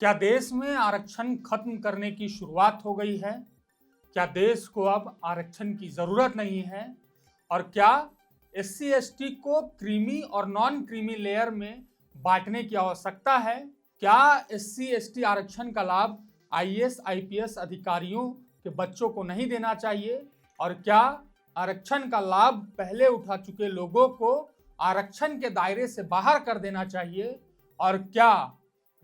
क्या देश में आरक्षण खत्म करने की शुरुआत हो गई है? क्या देश को अब आरक्षण की जरूरत नहीं है? और क्या एससी एसटी को क्रीमी और नॉन क्रीमी लेयर में बांटने की आवश्यकता है? क्या एससी एसटी आरक्षण का लाभ आईएएस आईपीएस अधिकारियों के बच्चों को नहीं देना चाहिए? और क्या आरक्षण का लाभ पहले उठा चुके लोगों को आरक्षण के दायरे से बाहर कर देना चाहिए? और क्या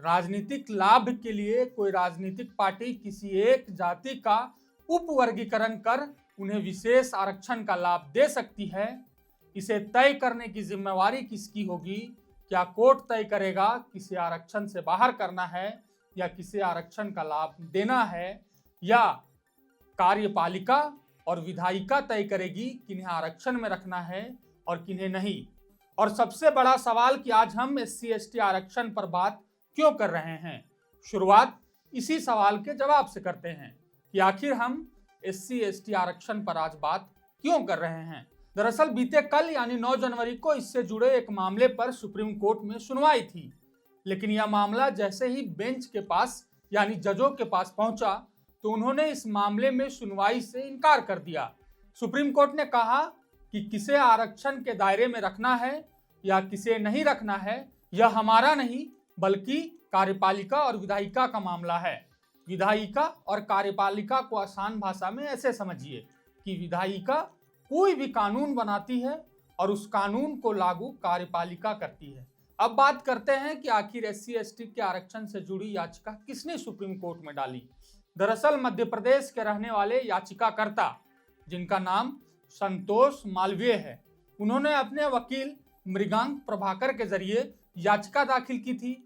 राजनीतिक लाभ के लिए कोई राजनीतिक पार्टी किसी एक जाति का उपवर्गीकरण कर उन्हें विशेष आरक्षण का लाभ दे सकती है? इसे तय करने की जिम्मेवारी किसकी होगी? क्या कोर्ट तय करेगा किसे आरक्षण से बाहर करना है या किसे आरक्षण का लाभ देना है, या कार्यपालिका और विधायिका तय करेगी किन्हें आरक्षण में रखना है और किन्हें नहीं? और सबसे बड़ा सवाल कि आज हम एससी एसटी आरक्षण पर बात क्यों कर रहे हैं। शुरुआत इसी सवाल के जवाब से करते हैं कि आखिर हम एससी एसटी आरक्षण पर आज बात क्यों कर रहे हैं। दरअसल बीते कल यानी 9 जनवरी को इससे जुड़े एक मामले पर सुप्रीम कोर्ट में सुनवाई थी, लेकिन यह मामला जैसे ही बेंच के पास यानी जजों के पास पहुंचा तो उन्होंने इस मामले में सुनवाई से इनकार कर दिया। सुप्रीम कोर्ट ने कहा कि किसे आरक्षण के दायरे में रखना है या किसे नहीं रखना है, यह हमारा नहीं बल्कि कार्यपालिका और विधायिका का मामला है। विधायिका और कार्यपालिका को आसान भाषा में ऐसे समझिए कि विधायिका कोई भी कानून बनाती है और उस कानून को लागू कार्यपालिका करती है। अब बात करते हैं कि आखिर एससी एसटी के आरक्षण से जुड़ी याचिका किसने सुप्रीम कोर्ट में डाली। दरअसल मध्य प्रदेश के रहने वाले याचिकाकर्ता, जिनका नाम संतोष मालवीय है, उन्होंने अपने वकील मृगांक प्रभाकर के जरिए याचिका दाखिल की थी।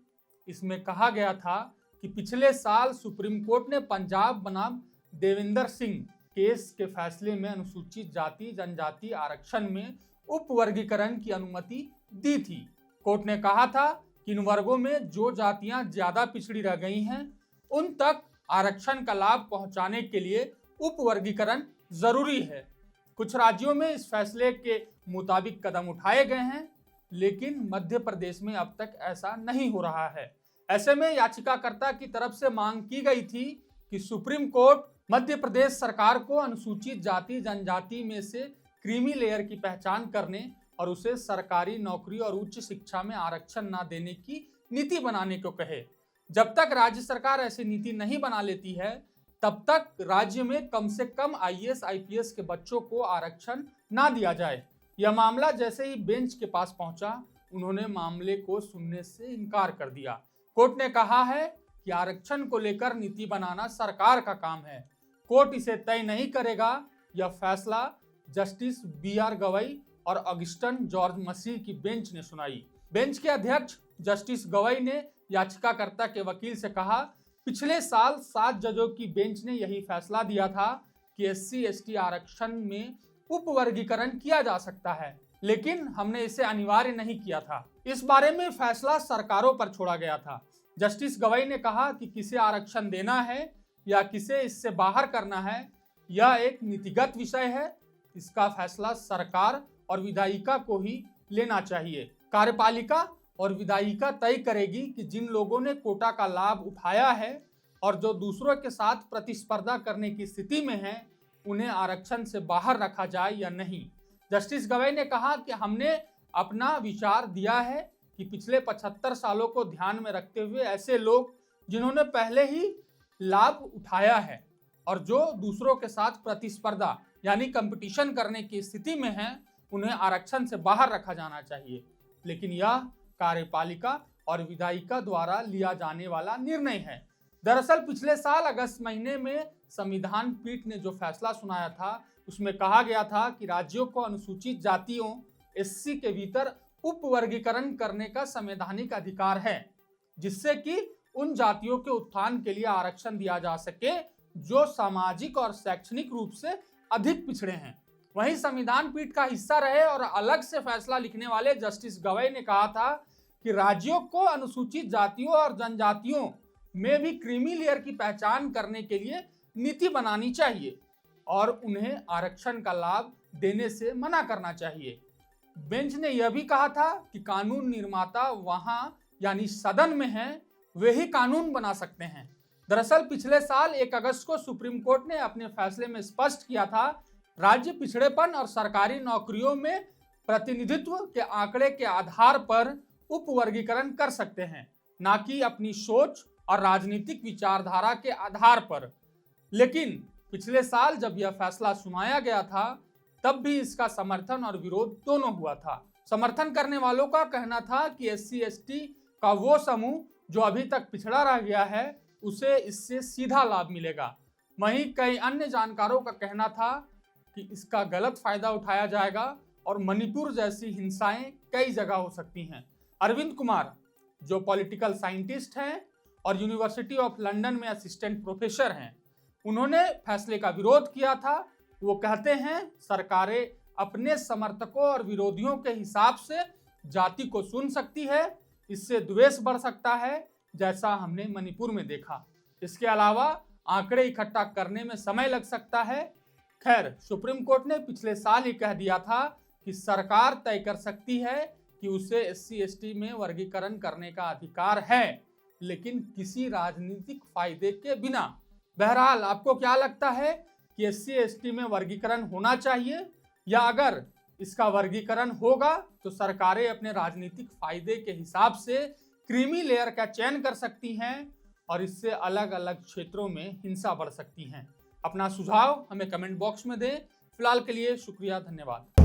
इसमें कहा गया था कि पिछले साल सुप्रीम कोर्ट ने पंजाब बनाम देविंदर सिंह केस के फैसले में अनुसूचित जाति जनजाति आरक्षण में उपवर्गीकरण की अनुमति दी थी। कोर्ट ने कहा था कि इन वर्गों में जो जातियां ज्यादा पिछड़ी रह गई हैं उन तक आरक्षण का लाभ पहुंचाने के लिए उपवर्गीकरण जरूरी है। कुछ राज्यों में इस फैसले के मुताबिक कदम उठाए गए हैं, लेकिन मध्य प्रदेश में अब तक ऐसा नहीं हो रहा है। ऐसे में याचिकाकर्ता की तरफ से मांग की गई थी कि सुप्रीम कोर्ट मध्य प्रदेश सरकार को अनुसूचित जाति जनजाति में से क्रीमी लेयर की पहचान करने और उसे सरकारी नौकरी और उच्च शिक्षा में आरक्षण न देने की नीति बनाने को कहे। जब तक राज्य सरकार ऐसी नीति नहीं बना लेती है तब तक राज्य में कम से कम आईएएस आईपीएस के बच्चों को आरक्षण ना दिया जाए। यह मामला जैसे ही बेंच के पास पहुंचा, उन्होंने मामले को सुनने से इनकार कर दिया। कोर्ट ने कहा है कि आरक्षण को लेकर नीति बनाना सरकार का काम है, कोर्ट इसे तय नहीं करेगा। यह फैसला जस्टिस बीआर गवई और ऑगस्टिन जॉर्ज मसीह की बेंच ने सुनाई। बेंच के अध्यक्ष जस्टिस गवई ने याचिकाकर्ता के वकील से कहा, पिछले साल 7 जजों की बेंच ने यही फैसला दिया था कि एससी एसटी आरक्षण में उपवर्गीकरण किया जा सकता है, लेकिन हमने इसे अनिवार्य नहीं किया था। इस बारे में फैसला सरकारों पर छोड़ा गया था। जस्टिस गवई ने कहा कि किसे आरक्षण देना है या किसे इससे बाहर करना है, यह एक नीतिगत विषय है। इसका फैसला सरकार और विधायिका को ही लेना चाहिए। कार्यपालिका और विधायिका तय करेगी कि जिन लोगों ने कोटा का लाभ उठाया है और जो दूसरों के साथ प्रतिस्पर्धा करने की स्थिति में हैं, उन्हें आरक्षण से बाहर रखा जाए या नहीं। जस्टिस गवई ने कहा कि हमने अपना विचार दिया है कि पिछले 75 सालों को ध्यान में रखते हुए ऐसे लोग जिन्होंने पहले ही लाभ उठाया है और जो दूसरों के साथ प्रतिस्पर्धा यानी कंपटीशन करने की स्थिति में हैं, उन्हें आरक्षण से बाहर रखा जाना चाहिए। लेकिन यह कार्यपालिका और विधायिका द्वारा लिया जाने वाला निर्णय है। दरअसल पिछले साल अगस्त महीने में संविधान पीठ ने जो फैसला सुनाया था उसमें कहा गया था कि राज्यों को अनुसूचित जातियों एससी के भीतर उपवर्गीकरण करने का संवैधानिक अधिकार है, जिससे कि उन जातियों के उत्थान के लिए आरक्षण दिया जा सके जो सामाजिक और शैक्षणिक रूप से अधिक पिछड़े हैं। वहीं संविधान पीठ का हिस्सा रहे और अलग से फैसला लिखने वाले जस्टिस गवई ने कहा था कि राज्यों को अनुसूचित जातियों और जनजातियों में भी क्रीमी लेयर की पहचान करने के लिए नीति बनानी चाहिए और उन्हें आरक्षण का लाभ देने से मना करना चाहिए। बेंच ने यह भी कहा था कि कानून निर्माता वहां यानी सदन में है, वे ही कानून बना सकते हैं। दरअसल पिछले साल 1 अगस्त को सुप्रीम कोर्ट ने अपने फैसले में स्पष्ट किया था, राज्य पिछड़ेपन और सरकारी नौकरियों में प्रतिनिधित्व के आंकड़े के आधार पर उपवर्गीकरण कर सकते हैं, ना कि अपनी सोच और राजनीतिक विचारधारा के आधार पर। लेकिन पिछले साल जब यह फैसला सुनाया गया था, तब भी इसका समर्थन और विरोध दोनों हुआ था। समर्थन करने वालों का कहना था कि SC/ST का वो समूह जो अभी तक पिछड़ा रह गया है, उसे इससे सीधा लाभ मिलेगा। वहीं कई अन्य जानकारों का कहना था कि इसका गलत फायदा उठाया जाएगा और मणिपुर जैसी हिंसाएं कई जगह हो सकती हैं। अरविंद कुमार, जो पॉलिटिकल साइंटिस्ट हैं और यूनिवर्सिटी ऑफ लंदन में असिस्टेंट प्रोफेसर हैं, उन्होंने फैसले का विरोध किया था। वो कहते हैं सरकारें अपने समर्थकों और विरोधियों के हिसाब से जाति को चुन सकती है, इससे द्वेष बढ़ सकता है, जैसा हमने मणिपुर में देखा। इसके अलावा आंकड़े इकट्ठा करने में समय लग सकता है। खैर, सुप्रीम कोर्ट ने पिछले साल ही कह दिया था कि सरकार तय कर सकती है कि उसे SC/ST में वर्गीकरण करने का अधिकार है, लेकिन किसी राजनीतिक फायदे के बिना। बहरहाल, आपको क्या लगता है कि SC/ST में वर्गीकरण होना चाहिए, या अगर इसका वर्गीकरण होगा तो सरकारें अपने राजनीतिक फायदे के हिसाब से क्रीमी लेयर का चयन कर सकती हैं और इससे अलग अलग क्षेत्रों में हिंसा बढ़ सकती हैं? अपना सुझाव हमें कमेंट बॉक्स में दें। फिलहाल के लिए शुक्रिया, धन्यवाद।